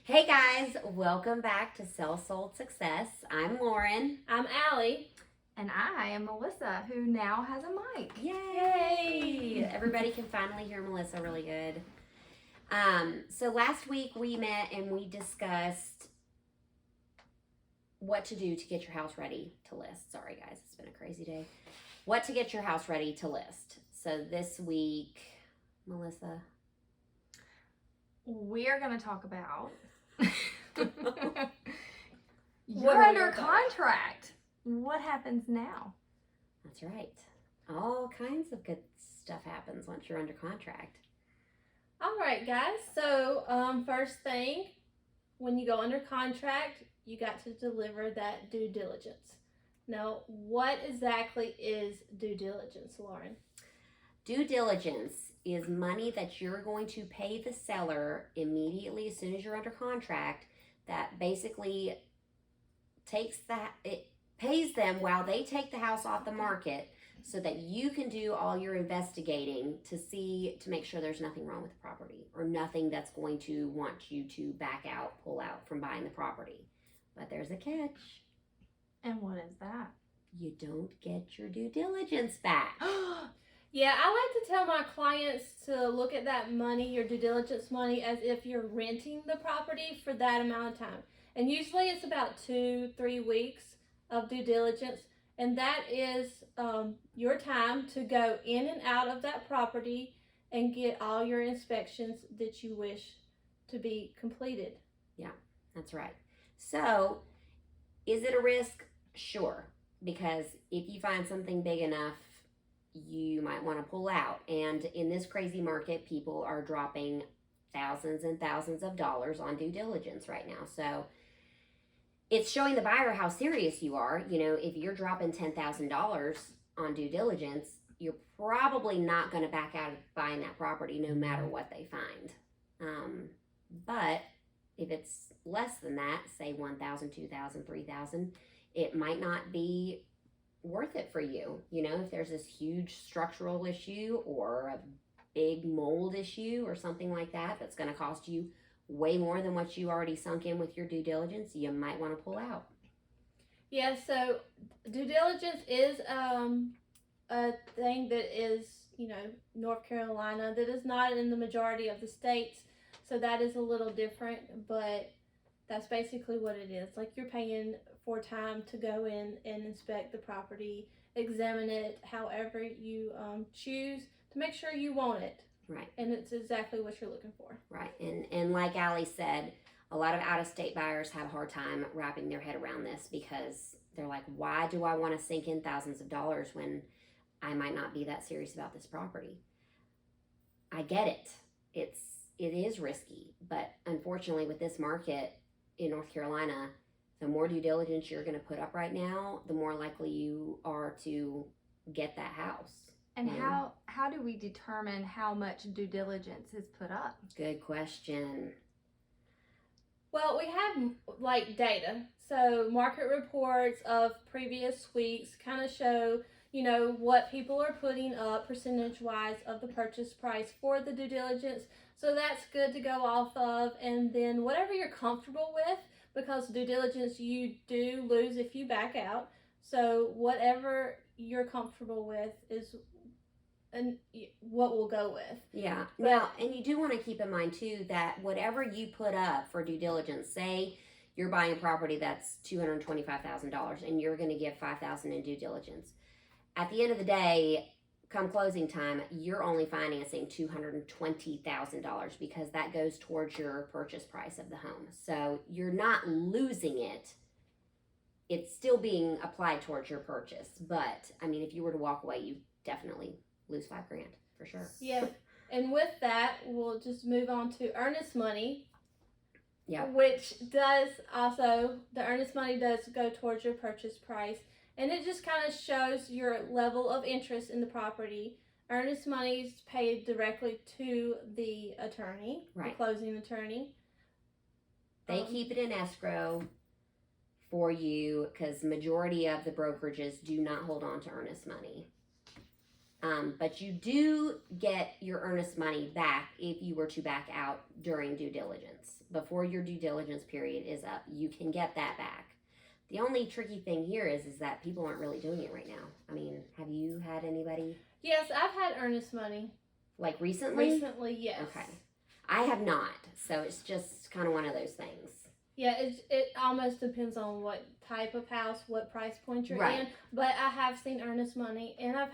Hey guys, welcome back to Sell Sold Success. I'm Lauren. I'm Allie. And I am Melissa, who now has a mic. Yay! Everybody can finally hear Melissa really good. So last week we met and we discussed what to do to get your house ready to list. Sorry guys, it's been a crazy day. What to get your house ready to list. So this week, Melissa. We're going to talk about What you're are under your contract. What happens now? That's right. All kinds of good stuff happens once you're under contract. All right, guys. So, first thing, when you go under contract, you got to deliver that due diligence. Now, what exactly is due diligence, Lauren? Due diligence is money that you're going to pay the seller immediately as soon as you're under contract. That basically it pays them while they take the house off the market, so that you can do all your investigating to make sure there's nothing wrong with the property or nothing that's going to want you to pull out from buying the property. But there's a catch. And what is that? You don't get your due diligence back. Yeah, I like to tell my clients to look at that money, your due diligence money, as if you're renting the property for that amount of time. And usually it's about 2-3 weeks of due diligence. And that is your time to go in and out of that property and get all your inspections that you wish to be completed. Yeah, that's right. So, is it a risk? Sure. Because if you find something big enough, you might want to pull out. And in this crazy market, people are dropping thousands and thousands of dollars on due diligence right now. So it's showing the buyer how serious you are. You know, if you're dropping $10,000 on due diligence, you're probably not going to back out of buying that property no matter what they find. But if it's less than that, say $1,000, $2,000, $3,000, it might not be worth it for you. You know, if there's this huge structural issue or a big mold issue or something like that that's going to cost you way more than what you already sunk in with your due diligence, you might want to pull out. Yeah, so due diligence is a thing that is, North Carolina, that is not in the majority of the states. So that is a little different, but that's basically what it is. Like, you're paying for time to go in and inspect the property, examine it however you choose to make sure you want it. Right. And it's exactly what you're looking for. Right. And like Allie said, a lot of out-of-state buyers have a hard time wrapping their head around this, because they're like, why do I want to sink in thousands of dollars when I might not be that serious about this property? I get it. It is risky, but unfortunately with this market in North Carolina, the more due diligence you're going to put up right now, the more likely you are to get that house. And how do we determine how much due diligence is put up? Good question. Well, we have data. So market reports of previous weeks kind of show, what people are putting up percentage-wise of the purchase price for the due diligence. So that's good to go off of. And then whatever you're comfortable with, because due diligence you do lose if you back out. So whatever you're comfortable with is what we'll go with. Yeah. Now, and you do want to keep in mind too that whatever you put up for due diligence, say you're buying a property that's $225,000 and you're going to give $5,000 in due diligence. At the end of the day, come closing time, you're only financing $220,000 because that goes towards your purchase price of the home. So you're not losing it. It's still being applied towards your purchase. But I mean, if you were to walk away, you definitely lose $5,000 for sure. Yeah. And with that, we'll just move on to earnest money. Yeah. Which does also, the earnest money does go towards your purchase price. And it just kind of shows your level of interest in the property. Earnest money is paid directly to the attorney, right, the closing attorney. They keep it in escrow for you because majority of the brokerages do not hold on to earnest money. But you do get your earnest money back if you were to back out during due diligence. Before your due diligence period is up, you can get that back. The only tricky thing here is that people aren't really doing it right now. I mean, have you had anybody? Yes, I've had earnest money. Like recently? Recently, yes. Okay. I have not, so it's just kind of one of those things. Yeah, it almost depends on what type of house, what price point you're Right. in. But I have seen earnest money, and I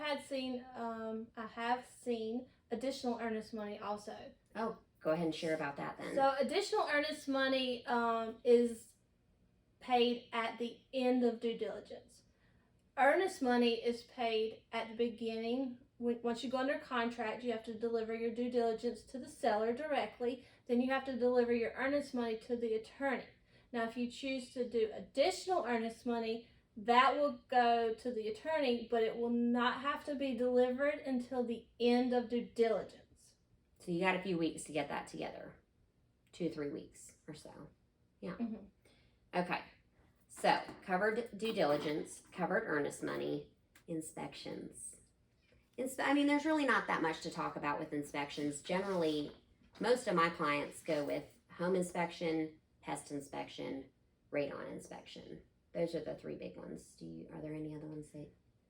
have seen additional earnest money also. Oh, go ahead and share about that then. So additional earnest money is paid at the end of due diligence. Earnest money is paid at the beginning. Once you go under contract, you have to deliver your due diligence to the seller directly. Then you have to deliver your earnest money to the attorney. Now, if you choose to do additional earnest money, that will go to the attorney, but it will not have to be delivered until the end of due diligence. So you got a few weeks to get that together. 2 to 3 weeks or so. Yeah. Mm-hmm. Okay. So, covered due diligence, covered earnest money, inspections. I mean, there's really not that much to talk about with inspections. Generally, most of my clients go with home inspection, pest inspection, radon inspection. Those are the 3 big ones. Are there any other ones that?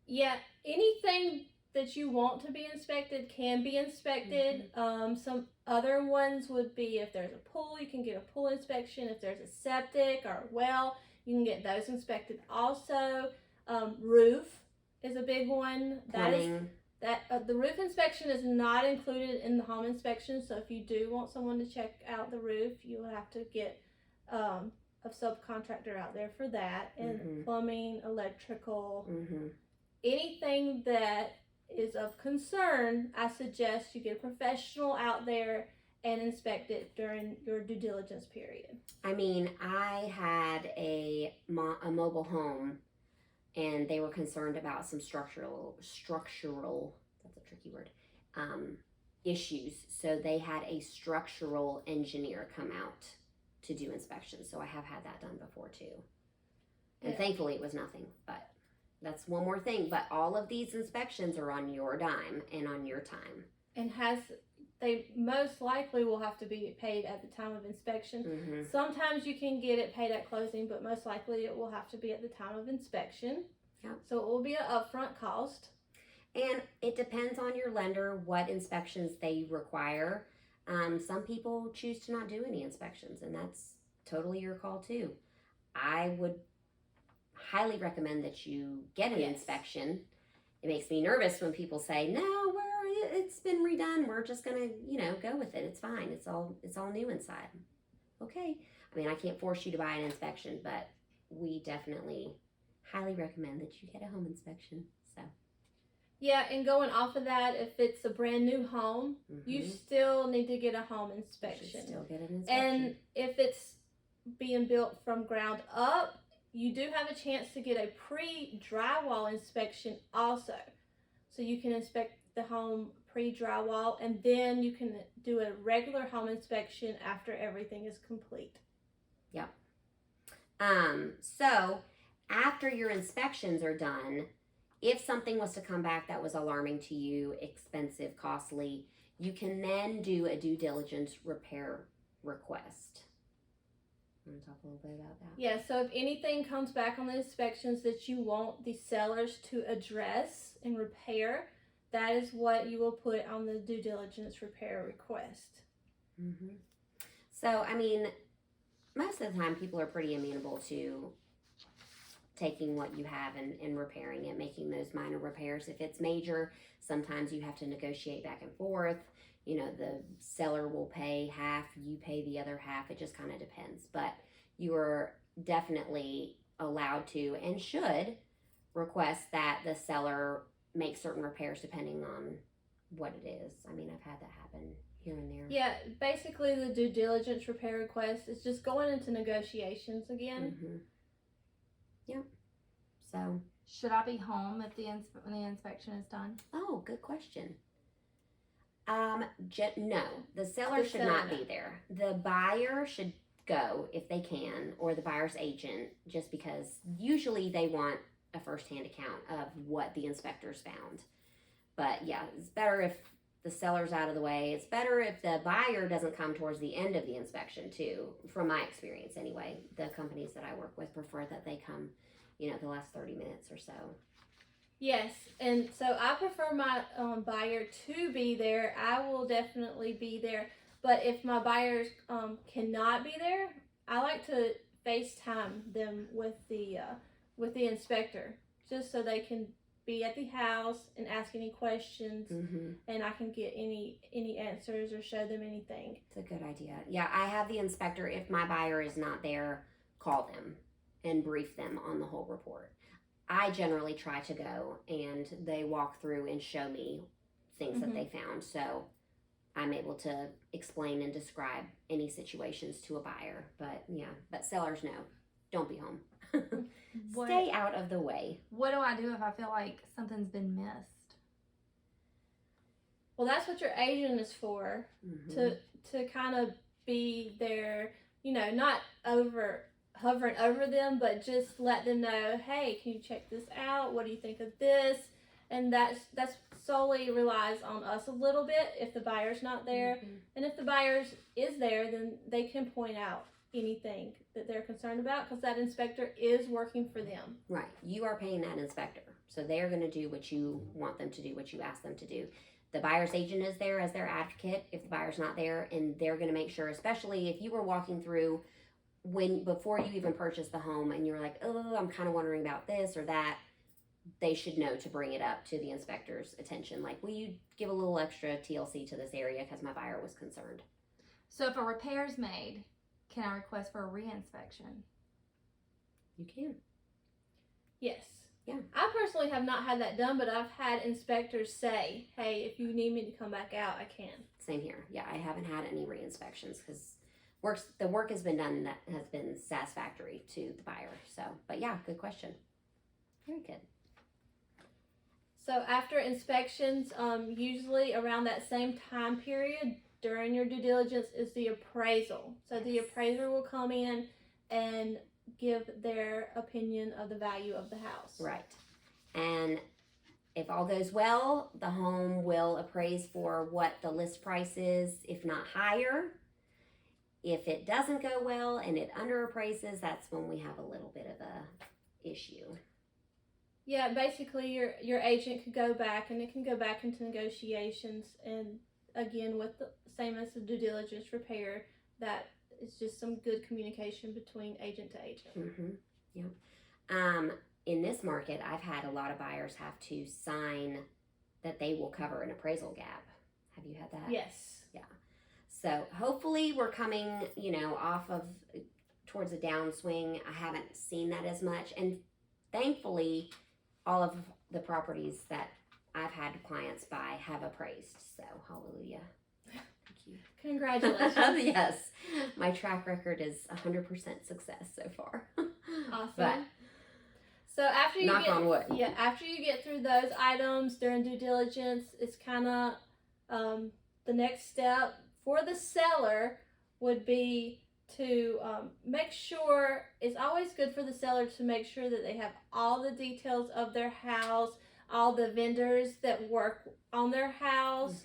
Yeah, anything that you want to be inspected can be inspected. Mm-hmm. Some other ones would be if there's a pool, you can get a pool inspection. If there's a septic or a well, you can get those inspected also. Roof is a big one. Plumbing. The roof inspection is not included in the home inspection. So if you do want someone to check out the roof, you will have to get a subcontractor out there for that. And Mm-hmm. plumbing, electrical, Mm-hmm. anything that is of concern, I suggest you get a professional out there and inspect it during your due diligence period. I mean, I had a mobile home, and they were concerned about some structural, that's a tricky word, issues. So they had a structural engineer come out to do inspections. So I have had that done before too. And thankfully it was nothing, but that's one more thing. But all of these inspections are on your dime and on your time. And they most likely will have to be paid at the time of inspection. Mm-hmm. Sometimes you can get it paid at closing, but most likely it will have to be at the time of inspection. Yep. So it will be an upfront cost. And it depends on your lender what inspections they require. Some people choose to not do any inspections, and that's totally your call too. I would highly recommend that you get an inspection. It makes me nervous when people say, "No, it's been redone. We're just gonna, go with it. It's fine. It's all new inside." Okay. I mean, I can't force you to buy an inspection, but we definitely highly recommend that you get a home inspection. So. Yeah, and going off of that, if it's a brand new home, you still need to get a home inspection. You should still get an inspection. And if it's being built from ground up, you do have a chance to get a pre-drywall inspection also. So you can inspect the home pre-drywall, and then you can do a regular home inspection after everything is complete. Yep. So after your inspections are done, if something was to come back that was alarming to you, expensive, costly, you can then do a due diligence repair request. Want to talk a little bit about that? Yeah, so if anything comes back on the inspections that you want the sellers to address and repair, that is what you will put on the due diligence repair request. Mm-hmm. So, I mean, most of the time people are pretty amenable to taking what you have and repairing it, making those minor repairs. If it's major, sometimes you have to negotiate back and forth. The seller will pay half, you pay the other half. It just kind of depends. But you are definitely allowed to and should request that the seller make certain repairs depending on what it is. I mean, I've had that happen here and there. Yeah, basically the due diligence repair request is just going into negotiations again. Mm-hmm. Yep. So. Should I be home if when the inspection is done? Oh, good question. No, the seller should not be there. The buyer should go if they can, or the buyer's agent, just because usually they want a first-hand account of what the inspectors found. But yeah, it's better if the seller's out of the way. It's better if the buyer doesn't come towards the end of the inspection too, from my experience anyway. The companies that I work with prefer that they come, the last 30 minutes or so. Yes, and so I prefer my buyer to be there. I will definitely be there. But if my buyers cannot be there, I like to FaceTime them with the inspector, just so they can be at the house and ask any questions, and I can get any answers or show them anything. It's a good idea. Yeah, I have the inspector, if my buyer is not there, call them and brief them on the whole report. I generally try to go and they walk through and show me things that they found, so I'm able to explain and describe any situations to a buyer. But sellers, no, don't be home. Stay out of the way. What do I do if I feel like something's been missed? Well, that's what your agent is for, to kind of be there, not hovering over them, but just let them know, hey, can you check this out? What do you think of this? And that's solely relies on us a little bit if the buyer's not there. And if the buyer is there, then they can point out anything that they're concerned about, because that inspector is working for them. Right. You are paying that inspector, so they are going to do what you want them to do, what you ask them to do. The buyer's agent is there as their advocate if the buyer's not there, and they're going to make sure, especially if you were walking through before you even purchased the home and you were like, oh, I'm kind of wondering about this or that, they should know to bring it up to the inspector's attention. Like, will you give a little extra TLC to this area because my buyer was concerned? So if a repair's made, can I request for a reinspection? You can. Yes. Yeah. I personally have not had that done, but I've had inspectors say, hey, if you need me to come back out, I can. Same here. Yeah, I haven't had any re-inspections because the work has been done that has been satisfactory to the buyer. So, but yeah, good question. Very good. So after inspections, usually around that same time period during your due diligence is the appraisal. So the appraiser will come in and give their opinion of the value of the house. Right. And if all goes well, the home will appraise for what the list price is, if not higher. If it doesn't go well and it underappraises, that's when we have a little bit of a issue. Yeah, basically your agent could go back, and it can go back into negotiations, and again with the same as the due diligence repair, that it's just some good communication between agent to agent. Yeah. In this market, I've had a lot of buyers have to sign that they will cover an appraisal gap. Have you had that? Yes. Yeah. So hopefully we're coming, off of towards a downswing. I haven't seen that as much, and thankfully, all of the properties that I've had clients buy have appraised. So hallelujah. Thank you. Congratulations. Yes. My track record is 100% success so far. Awesome. But so after you knock on wood. Yeah, after you get through those items during due diligence, it's kind of the next step for the seller would be to make sure, it's always good for the seller to make sure that they have all the details of their house, all the vendors that work on their house,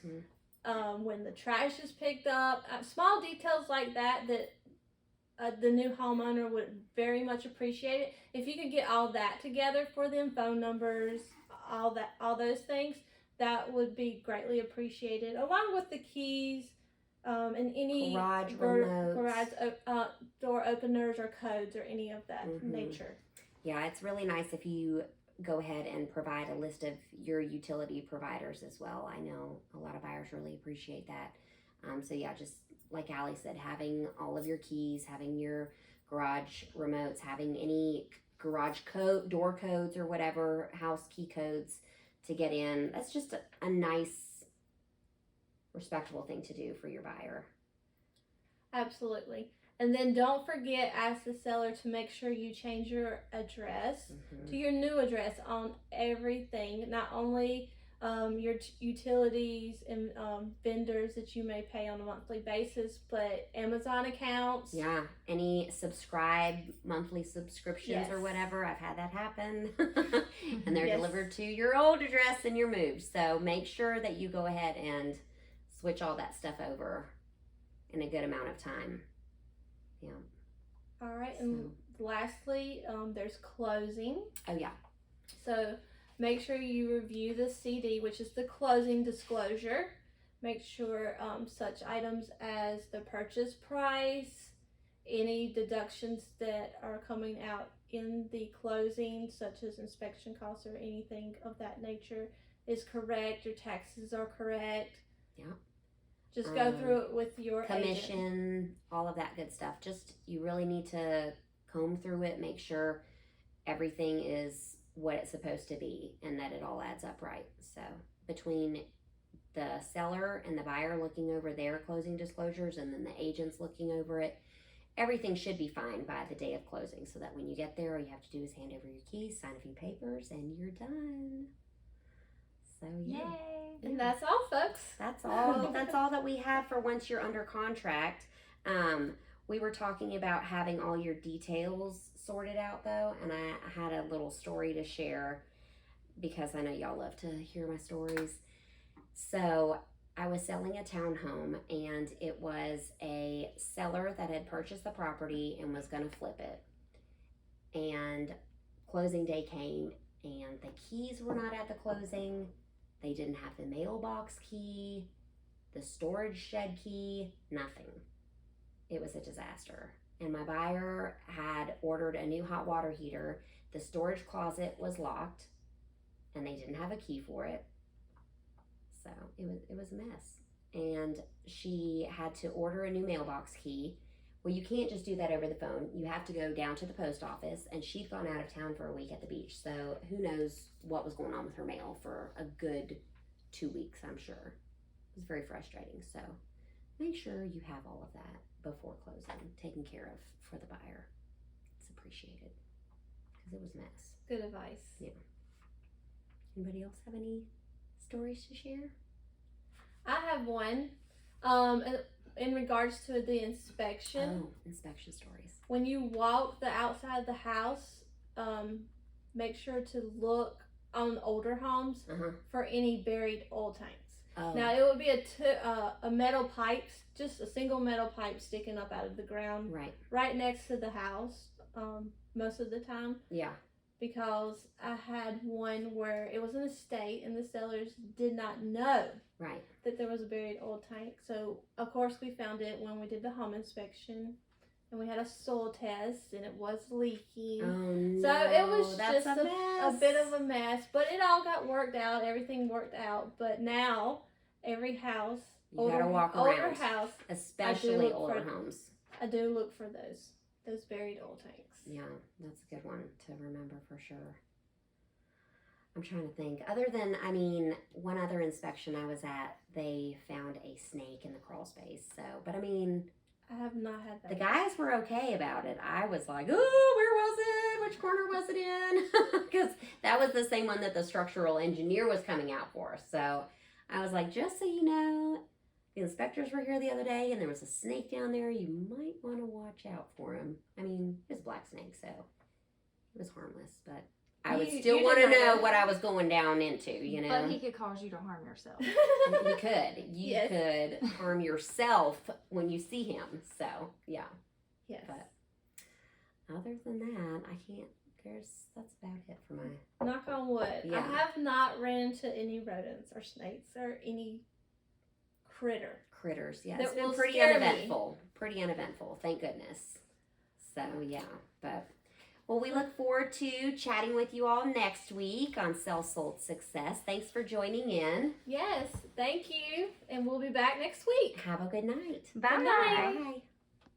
when the trash is picked up, small details like that the new homeowner would very much appreciate it. If you could get all that together for them, phone numbers, all those things, that would be greatly appreciated, along with the keys, and any garage door openers or codes or any of that nature. Yeah, it's really nice if you go ahead and provide a list of your utility providers as well. I know a lot of buyers really appreciate that. So yeah, just like Allie said, having all of your keys, having your garage remotes, having any garage code, door codes or whatever, house key codes to get in. That's just a nice, respectable thing to do for your buyer. Absolutely. And then don't forget, ask the seller to make sure you change your address to your new address on everything. Not only your utilities and vendors that you may pay on a monthly basis, but Amazon accounts. Yeah, any monthly subscriptions or whatever. I've had that happen. And they're delivered to your old address and you're moved. So make sure that you go ahead and switch all that stuff over in a good amount of time. Yeah. All right, and lastly, there's closing. Oh, yeah. So make sure you review the CD, which is the closing disclosure. Make sure such items as the purchase price, any deductions that are coming out in the closing, such as inspection costs or anything of that nature, is correct. Your taxes are correct. Yeah. Just go through it with your commission, agent. all of that good stuff. Just, you really need to comb through it, make sure everything is what it's supposed to be and that it all adds up right. So between the seller and the buyer looking over their closing disclosures and then the agents looking over it, everything should be fine by the day of closing, so that when you get there, all you have to do is hand over your keys, sign a few papers, and you're done. So yeah. Yay! And that's all, folks. That's all. That's all that we have for once you're under contract. We were talking about having all your details sorted out though, and I had a little story to share because I know y'all love to hear my stories. So I was selling a townhome, and it was a seller that had purchased the property and was going to flip it. And closing day came, and the keys were not at the closing. They didn't have the mailbox key, the storage shed key, nothing. It was a disaster. And my buyer had ordered a new hot water heater. The storage closet was locked, and they didn't have a key for it. So it was a mess. And she had to order a new mailbox key. Well, you can't just do that over the phone. You have to go down to the post office, and she'd gone out of town for a week at the beach. So who knows what was going on with her mail for a good 2 weeks, I'm sure. It was very frustrating. So make sure you have all of that before closing taken care of for the buyer. It's appreciated because it was a mess. Good advice. Yeah. Anybody else have any stories to share? I have one. In regards to the inspection. Oh, inspection stories. When you walk the outside of the house, make sure to look on older homes for any buried oil tanks. Oh. Now it would be a metal pipe, just a single metal pipe sticking up out of the ground, right next to the house, most of the time. Yeah. Because I had one where it was an estate and the sellers did not know that there was a buried oil tank. So of course we found it when we did the home inspection, and we had a soil test and it was leaking. Oh, no. So it was just a bit of a mess, but it all got worked out. Everything worked out. But now every house, you gotta walk older around, house, especially older homes. I do look for those buried oil tanks. Yeah, that's a good one to remember for sure. I'm trying to think. Other than, one other inspection I was at, they found a snake in the crawl space. So, but I have not had that. The guys were okay about it. I was like, oh, where was it? Which corner was it in? Because that was the same one that the structural engineer was coming out for. So I was like, just so you know, the inspectors were here the other day, and there was a snake down there. You might want to watch out for him. It was a black snake, so it was harmless. But I would still want to know what I was going down into, you know. But he could cause you to harm yourself. You could. You could harm yourself when you see him. So, yeah. Yes. But other than that, that's about it for my... Knock on wood. Yeah. I have not ran into any rodents or snakes or any critters. Yeah, that it's been will pretty scare uneventful. Pretty uneventful, thank goodness. So, yeah, but... Well, we look forward to chatting with you all next week on Sell Sold Success. Thanks for joining in. Yes, thank you. And we'll be back next week. Have a good night. Bye. Good night. Bye.